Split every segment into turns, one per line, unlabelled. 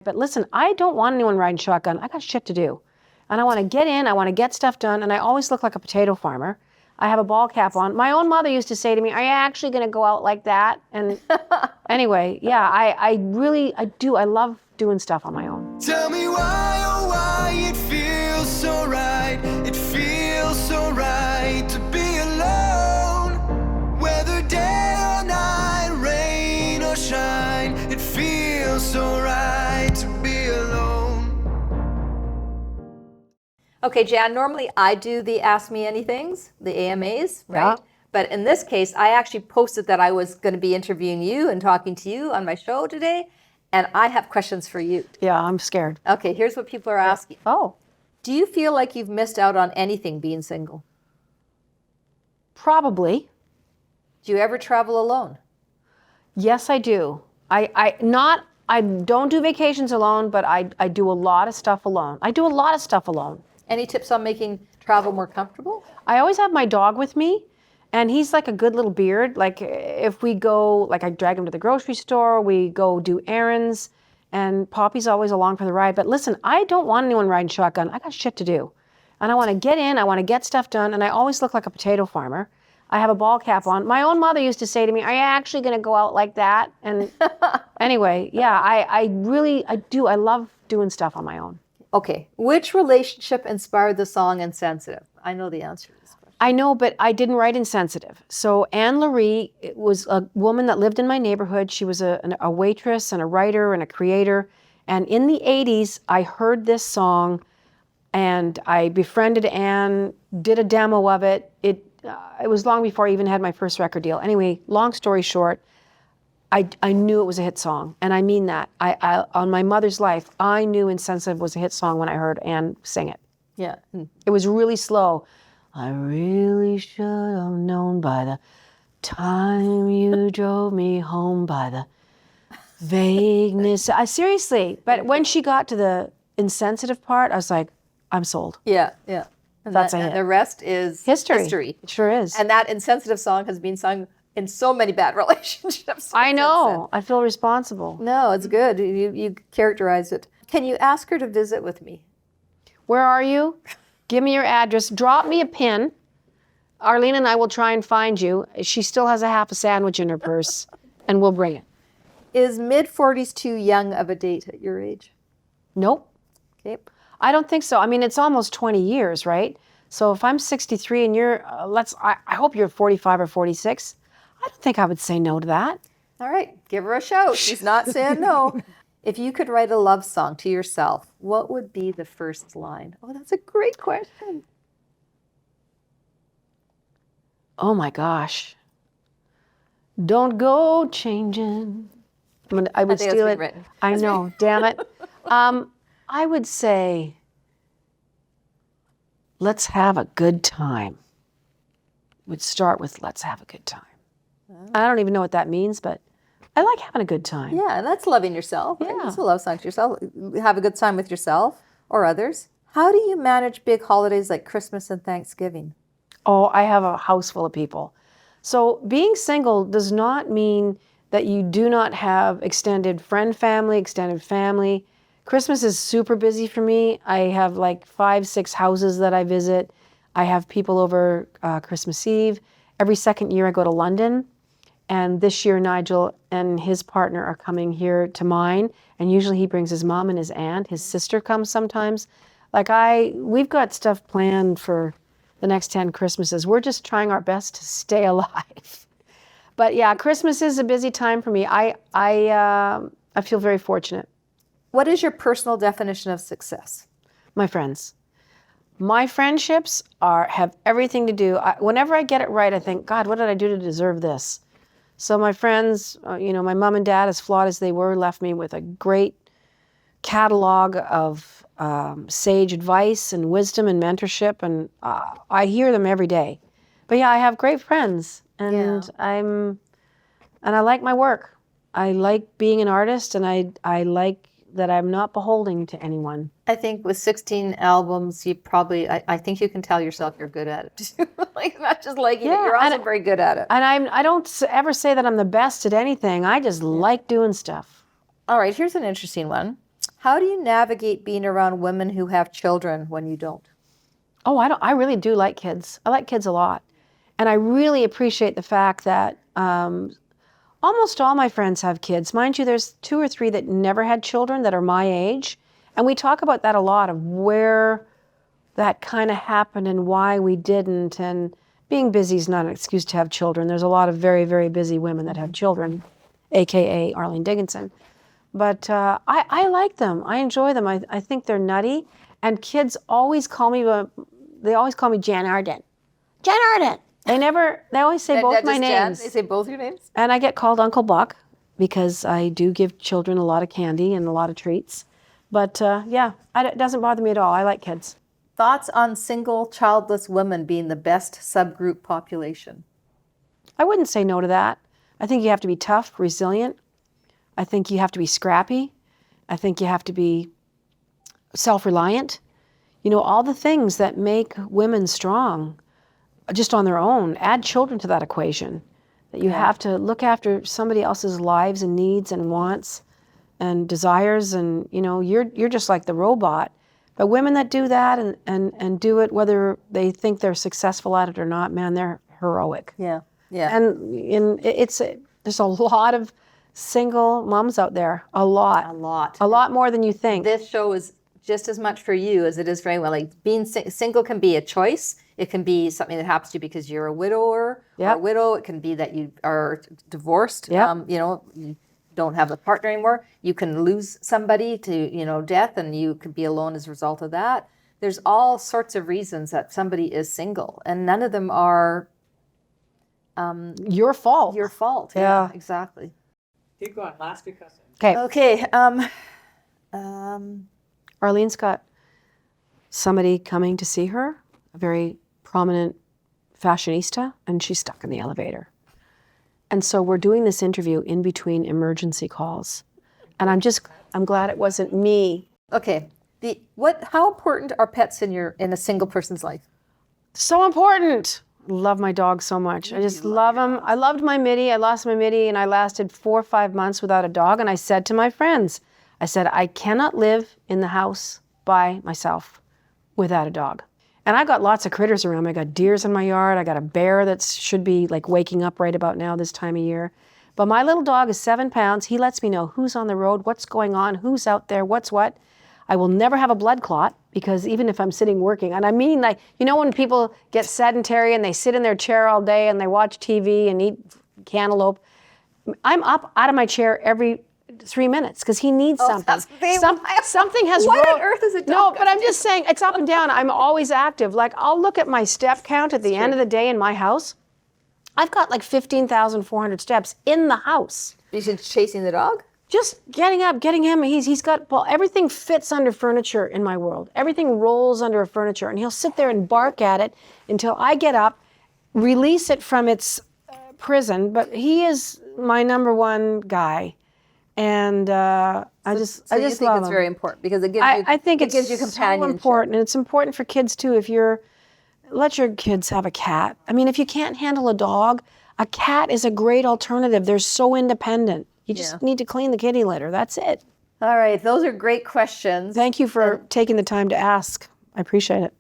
But listen, I don't want anyone riding shotgun. I got shit to do. And I want to get in, I want to get stuff done, and I always look like a potato farmer. I have a ball cap on. My own mother used to say to me, are you actually going to go out like that? And anyway, yeah, I do. I love doing stuff on my own.
Tell me why, oh why it feels so right. It feels so right to be alone. Whether day or night, rain or shine, it feels so right to be alone.
Okay, Jann, normally I do the Ask Me Anythings, the AMAs, right?
Yeah.
But in this case, I actually posted that I was going to be interviewing you and talking to you on my show today, and I have questions for you.
Yeah, I'm scared.
Okay, here's what people are asking.
Oh.
Do you feel like you've missed out on anything being single?
Probably.
Do you ever travel alone?
Yes, I do. I don't do vacations alone, but I do a lot of stuff alone. I do a lot of stuff alone.
Any tips on making travel more comfortable?
I always have my dog with me, and he's like a good little beard. Like if we go, like I drag him to the grocery store, we go do errands, and Poppy's always along for the ride. But listen, I don't want anyone riding shotgun. I got shit to do. And I want to get in, I want to get stuff done, and I always look like a potato farmer. I have a ball cap on. My own mother used to say to me, are you actually going to go out like that? And anyway, yeah, I do. I love doing stuff on my own.
Okay, which relationship inspired the song Insensitive? I know the answer to this question.
I know, but I didn't write Insensitive. So Anne Laurie was a woman that lived in my neighborhood. She was a waitress and a writer and a creator. And in the 80s, I heard this song, and I befriended Anne, did a demo of it. It was long before I even had my first record deal. Anyway, long story short, I knew it was a hit song, and I mean that. I on my mother's life, I knew Insensitive was a hit song when I heard Anne sing it.
Yeah.
It was really slow. I really should have known by the time you drove me home, by the vagueness. Seriously, but when she got to the Insensitive part, I was like, I'm sold.
Yeah, yeah. And
That's a
and
hit.
the rest is
History. It sure is.
And that Insensitive song has been sung in so many bad relationships.
I know. I feel responsible.
No, it's good. You characterize it. Can you ask her to visit with me?
Where are you? Give me your address. Drop me a pin. Arlene and I will try and find you. She still has a half a sandwich in her purse, and we'll bring it.
Is mid-40s too young of a date at your age?
Nope.
Okay.
I don't think so. I mean, it's almost 20 years, right? So if I'm 63 and you're, I hope you're 45 or 46. I don't think I would say no to that.
All right, give her a shout. She's not saying no. If you could write a love song to yourself, what would be the first line? Oh, that's a great question.
Oh my gosh. Don't go changing. I would
think
steal
it's
it.
been written.
I know, damn it. I would say, let's have a good time. Would start with let's have a good time. I don't even know what that means, but I like having a good time.
Yeah, that's loving yourself. Right?
Yeah.
It's a love song to yourself. Have a good time with yourself or others. How do you manage big holidays like Christmas and Thanksgiving?
Oh, I have a house full of people. So being single does not mean that you do not have extended family. Christmas is super busy for me. I have like 5, 6 houses that I visit. I have people over Christmas Eve. Every second year I go to London. And this year Nigel and his partner are coming here to mine. And usually he brings his mom and his aunt. His sister comes sometimes. We've got stuff planned for the next 10 Christmases. We're just trying our best to stay alive. But yeah, Christmas is a busy time for me. I feel very fortunate.
What is your personal definition of success?
My friends. My friendships have everything to do. Whenever I get it right, I think, God, what did I do to deserve this? So my friends, my mom and dad, as flawed as they were, left me with a great catalog of sage advice and wisdom and mentorship, and I hear them every day. But yeah, I have great friends, and I like my work. I like being an artist, and I like that I'm not beholden to anyone.
I think with 16 albums, you probably, I think you can tell yourself you're good at it. Not just liking it, you're also very good at it.
And I don't ever say that I'm the best at anything. I just like doing stuff.
All right, here's an interesting one. How do you navigate being around women who have children when you don't?
Oh, I really do like kids. I like kids a lot. And I really appreciate the fact that almost all my friends have kids. Mind you, there's 2 or 3 that never had children that are my age. And we talk about that a lot, of where that kind of happened and why we didn't. And being busy is not an excuse to have children. There's a lot of very, very busy women that have children, AKA Arlene Dickinson. But I like them. I enjoy them. I think they're nutty. And kids always call me, they always call me Jann Arden. Jann Arden. They always say both my names.
They say both your names?
And I get called Uncle Buck because I do give children a lot of candy and a lot of treats. But yeah, it doesn't bother me at all. I like kids.
Thoughts on single, childless women being the best subgroup population?
I wouldn't say no to that. I think you have to be tough, resilient. I think you have to be scrappy. I think you have to be self-reliant. You know, all the things that make women strong just on their own. Add children to that equation. That you have to look after somebody else's lives and needs and wants and desires, and you know, you're just like the robot. But women that do that and do it whether they think they're successful at it or not, man, they're heroic.
Yeah, yeah.
And there's a lot of single moms out there. A lot more than you think.
This show is just as much for you as it is for anyone. Like, being single can be a choice. It can be something that happens to you because you're a widower or a widow. It can be that you are divorced.
Yep.
You know, you don't have a partner anymore. You can lose somebody to, you know, death, and you could be alone as a result of that. There's all sorts of reasons that somebody is single, and none of them are
your fault.
your fault.
Yeah.
Exactly.
Keep going. Last two questions.
Okay.
Okay.
Arlene's got somebody coming to see her, a very prominent fashionista, and she's stuck in the elevator. And so we're doing this interview in between emergency calls. And I'm glad it wasn't me.
Okay. How important are pets in a single person's life?
So important. Love my dog so much. I just love him. I loved my Mitty. I lost my Mitty, and I lasted 4 or 5 months without a dog. And I said to my friends, I said, I cannot live in the house by myself without a dog. And I got lots of critters around me. I got deers in my yard. I got a bear that should be like waking up right about now this time of year. But my little dog is 7 pounds. He lets me know who's on the road, what's going on, who's out there, what's what. I will never have a blood clot, because even if I'm sitting working, and I mean, like, you know, when people get sedentary and they sit in their chair all day and they watch TV and eat cantaloupe, I'm up out of my chair every 3 minutes because he needs something. Something has
What on earth is a dog?
No, but I'm just saying, it's up and down. I'm always active. Like, I'll look at my step count at the end of the day in my house. I've got like 15,400 steps in the house.
You should chasing the dog?
Just getting up, getting him. He's got, well, everything fits under furniture in my world. Everything rolls under a furniture, and he'll sit there and bark at it until I get up, release it from its prison. But he is my number one guy. And I just
think
love
it's
him.
very important because it gives you,
I think
it gives you
so
companionship.
important, and it's important for kids too. If let your kids have a cat. I mean, if you can't handle a dog, a cat is a great alternative. They're so independent. You just need to clean the kitty litter. That's it.
All right, those are great questions.
Thank you for taking the time to ask. I appreciate it.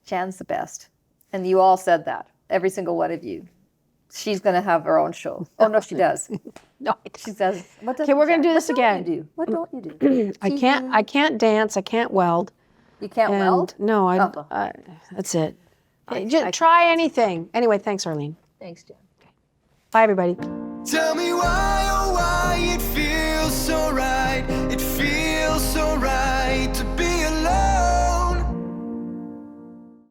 Jan's the best, and you all said that. Every single one of you. She's going to have her own show. Oh no, she does.
No,
She says.
Okay, we're going to do this again.
What don't you do?
I can't dance. I can't weld.
You can't weld?
No, that's it. Just try anything. Anyway, thanks, Arlene.
Thanks, Jan.
Bye, everybody.
Tell me why, oh why it feels so right.